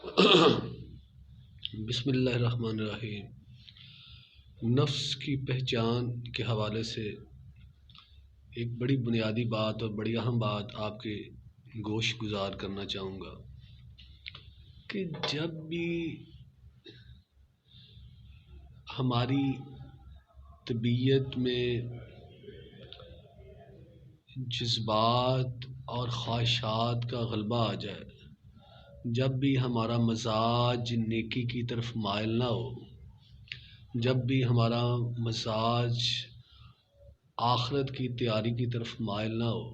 بسم اللہ الرحمن الرحیم۔ نفس کی پہچان کے حوالے سے ایک بڑی بنیادی بات اور بڑی اہم بات آپ کے گوش گزار کرنا چاہوں گا کہ جب بھی ہماری طبیعت میں جذبات اور خواہشات کا غلبہ آ جائے، جب بھی ہمارا مزاج نیکی کی طرف مائل نہ ہو، جب بھی ہمارا مزاج آخرت کی تیاری کی طرف مائل نہ ہو،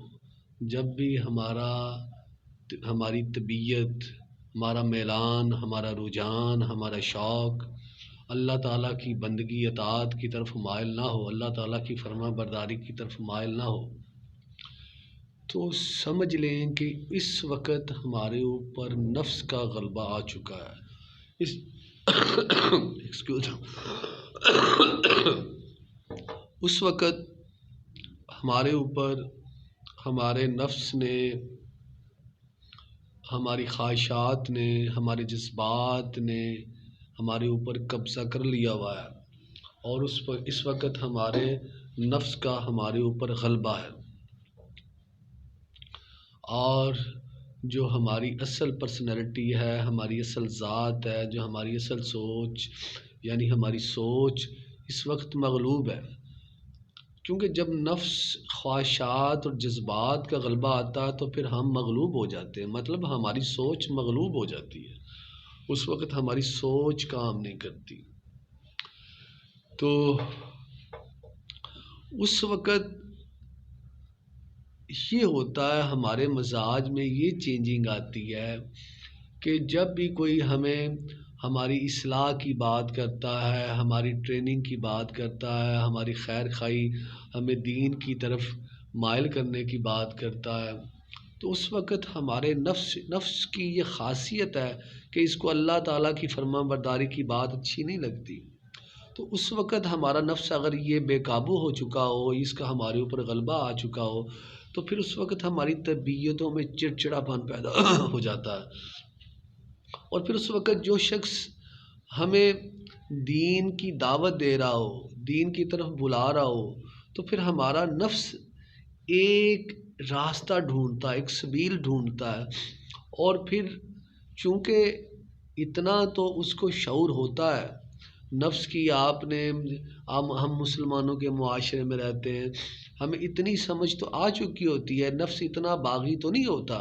جب بھی ہماری طبیعت، ہمارا میلان، ہمارا رجحان، ہمارا شوق اللہ تعالیٰ کی بندگی اطاعت کی طرف مائل نہ ہو، اللہ تعالیٰ کی فرما برداری کی طرف مائل نہ ہو، تو سمجھ لیں کہ اس وقت ہمارے اوپر نفس کا غلبہ آ چکا ہے۔ اس وقت ہمارے اوپر ہمارے نفس نے، ہماری خواہشات نے، ہمارے جذبات نے ہمارے اوپر قبضہ کر لیا ہوا ہے، اور اس وقت ہمارے نفس کا ہمارے اوپر غلبہ ہے، اور جو ہماری اصل پرسنالٹی ہے، ہماری اصل ذات ہے، جو ہماری اصل سوچ یعنی ہماری سوچ اس وقت مغلوب ہے، کیونکہ جب نفس، خواہشات اور جذبات کا غلبہ آتا ہے تو پھر ہم مغلوب ہو جاتے ہیں، مطلب ہماری سوچ مغلوب ہو جاتی ہے، اس وقت ہماری سوچ کام نہیں کرتی، تو اس وقت یہ ہوتا ہے، ہمارے مزاج میں یہ چینجنگ آتی ہے کہ جب بھی کوئی ہمیں ہماری اصلاح کی بات کرتا ہے، ہماری ٹریننگ کی بات کرتا ہے، ہماری خیر خواہی، ہمیں دین کی طرف مائل کرنے کی بات کرتا ہے، تو اس وقت ہمارے نفس کی یہ خاصیت ہے کہ اس کو اللہ تعالیٰ کی فرما برداری کی بات اچھی نہیں لگتی، تو اس وقت ہمارا نفس اگر یہ بے قابو ہو چکا ہو، اس کا ہمارے اوپر غلبہ آ چکا ہو، تو پھر اس وقت ہماری طبیعتوں میں چڑچڑاپن پیدا ہو جاتا ہے، اور پھر اس وقت جو شخص ہمیں دین کی دعوت دے رہا ہو، دین کی طرف بلا رہا ہو، تو پھر ہمارا نفس ایک راستہ ڈھونڈتا ہے، ایک سبیل ڈھونڈتا ہے، اور پھر چونکہ اتنا تو اس کو شعور ہوتا ہے نفس کی، ہم مسلمانوں کے معاشرے میں رہتے ہیں، ہمیں اتنی سمجھ تو آ چکی ہوتی ہے، نفس اتنا باغی تو نہیں ہوتا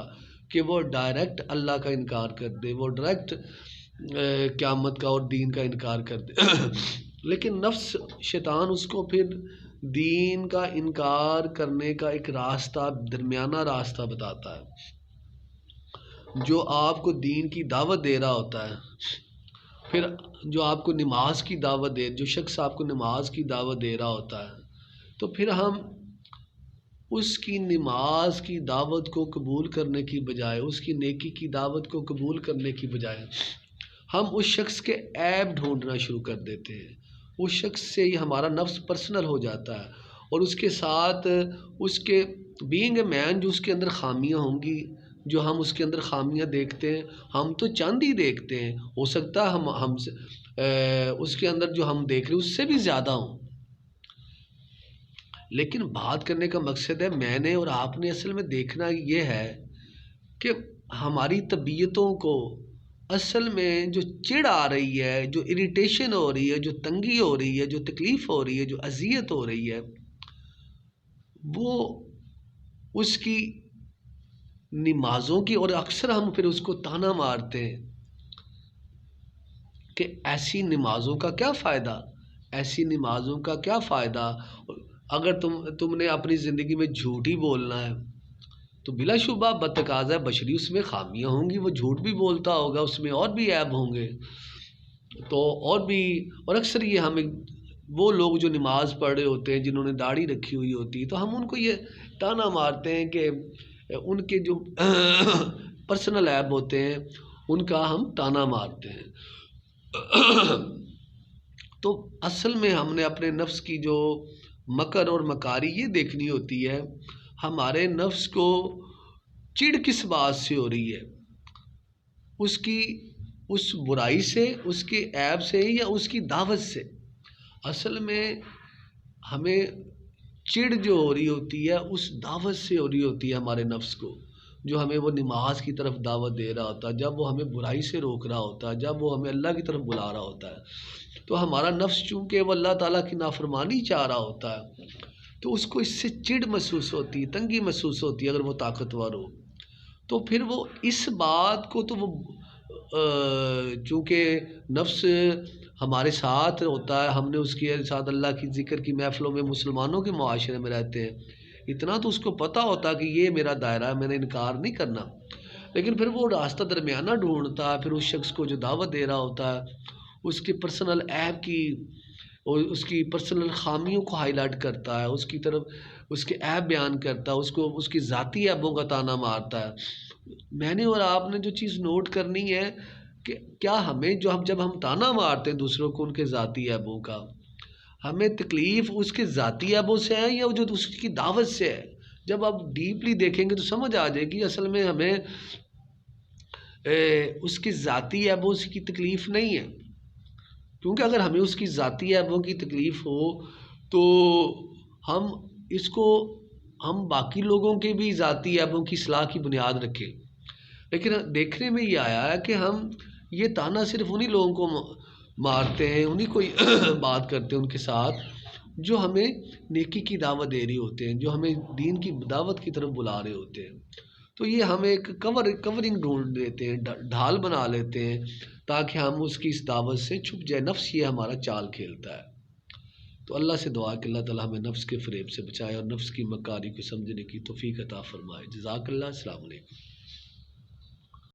کہ وہ ڈائریکٹ اللہ کا انکار کر دے، وہ ڈائریکٹ قیامت کا اور دین کا انکار کر دے لیکن نفس، شیطان اس کو پھر دین کا انکار کرنے کا ایک راستہ، درمیانہ راستہ بتاتا ہے، جو آپ کو دین کی دعوت دے رہا ہوتا ہے، پھر جو آپ کو نماز کی دعوت جو شخص آپ کو نماز کی دعوت دے رہا ہوتا ہے، تو پھر ہم اس کی نماز کی دعوت کو قبول کرنے کی بجائے، اس کی نیکی کی دعوت کو قبول کرنے کی بجائے ہم اس شخص کے عیب ڈھونڈنا شروع کر دیتے ہیں، اس شخص سے ہی ہمارا نفس پرسنل ہو جاتا ہے، اور اس کے ساتھ اس کے بینگ اے مین جو اس کے اندر خامیاں ہوں گی، جو ہم اس کے اندر خامیاں دیکھتے ہیں، ہم تو چند ہی دیکھتے ہیں، ہو سکتا ہے ہم سے اس کے اندر جو ہم دیکھ رہے ہیں اس سے بھی زیادہ ہوں، لیکن بات کرنے کا مقصد ہے، میں نے اور آپ نے اصل میں دیکھنا یہ ہے کہ ہماری طبیعتوں کو اصل میں جو چڑ آ رہی ہے، جو اریٹیشن ہو رہی ہے، جو تنگی ہو رہی ہے، جو تکلیف ہو رہی ہے، جو اذیت ہو رہی ہے، وہ اس کی نمازوں کی، اور اکثر ہم پھر اس کو تانا مارتے ہیں کہ ایسی نمازوں کا کیا فائدہ، ایسی نمازوں کا کیا فائدہ، اگر تم نے اپنی زندگی میں جھوٹ ہی بولنا ہے تو بلا شبہ بتقاضۂ بشری اس میں خامیاں ہوں گی، وہ جھوٹ بھی بولتا ہوگا، اس میں اور بھی عیب ہوں گے، تو اور اکثر یہ ہمیں وہ لوگ جو نماز پڑھ رہے ہوتے ہیں، جنہوں نے داڑھی رکھی ہوئی ہوتی ہے، تو ہم ان کو یہ تانا مارتے ہیں کہ ان کے جو پرسنل عیب ہوتے ہیں ان کا ہم تانا مارتے ہیں تو اصل میں ہم نے اپنے نفس کی جو مکر اور مکاری یہ دیکھنی ہوتی ہے، ہمارے نفس کو چڑ کس بات سے ہو رہی ہے، اس کی اس برائی سے، اس کے عیب سے یا اس کی دعوت سے؟ اصل میں ہمیں چڑ جو ہو رہی ہوتی ہے اس دعوت سے ہو رہی ہوتی ہے ہمارے نفس کو، جو ہمیں وہ نماز کی طرف دعوت دے رہا ہوتا ہے، جب وہ ہمیں برائی سے روک رہا ہوتا ہے، جب وہ ہمیں اللہ کی طرف بلا رہا ہوتا ہے، تو ہمارا نفس چونکہ وہ اللہ تعالیٰ کی نافرمانی چاہ رہا ہوتا ہے، تو اس کو اس سے چڑ محسوس ہوتی ہے، تنگی محسوس ہوتی ہے اگر وہ طاقتور ہو، تو پھر وہ اس بات کو تو وہ چونکہ نفس ہمارے ساتھ ہوتا ہے، ہم نے اس کے ساتھ اللہ کی ذکر کی محفلوں میں مسلمانوں کے معاشرے میں رہتے ہیں، اتنا تو اس کو پتہ ہوتا کہ یہ میرا دائرہ ہے، میں نے انکار نہیں کرنا، لیکن پھر وہ راستہ درمیانہ ڈھونڈتا ہے، پھر اس شخص کو جو دعوت دے رہا ہوتا ہے اس کے پرسنل عیب کی اور اس کی پرسنل خامیوں کو ہائی لائٹ کرتا ہے، اس کی طرف اس کے عیب بیان کرتا ہے، اس کو اس کی ذاتی عیبوں کا طعنہ مارتا ہے۔ میں نے اور آپ نے جو چیز نوٹ کرنی ہے کہ کیا ہمیں جب ہم طعنہ مارتے ہیں دوسروں کو ان کے ذاتی عیبوں کا، ہمیں تکلیف اس کے ذاتی عیبوں سے ہے یا جو اس کی دعوت سے ہے؟ جب آپ ڈیپلی دیکھیں گے تو سمجھ آ جائے گی اصل میں ہمیں اس کی ذاتی عیبوں کی تکلیف نہیں ہے، کیونکہ اگر ہمیں اس کی ذاتی عیبوں کی تکلیف ہو تو ہم اس کو ہم باقی لوگوں کے بھی ذاتی عیبوں کی اصلاح کی بنیاد رکھیں، لیکن دیکھنے میں یہ آیا ہے کہ ہم یہ طعنہ صرف انہی لوگوں کو مارتے ہیں، انہی کو بات کرتے ہیں ان کے ساتھ جو ہمیں نیکی کی دعوت دے رہے ہوتے ہیں، جو ہمیں دین کی دعوت کی طرف بلا رہے ہوتے ہیں، تو یہ ہم ایک کورنگ ڈھونڈ لیتے ہیں، ڈھال بنا لیتے ہیں تاکہ ہم اس کی اس دعوت سے چھپ جائے۔ نفس یہ ہمارا چال کھیلتا ہے، تو اللہ سے دعا کہ اللہ تعالیٰ ہمیں نفس کے فریب سے بچائے اور نفس کی مکاری کو سمجھنے کی توفیق عطا فرمائے۔ جزاک اللہ، السلام علیکم۔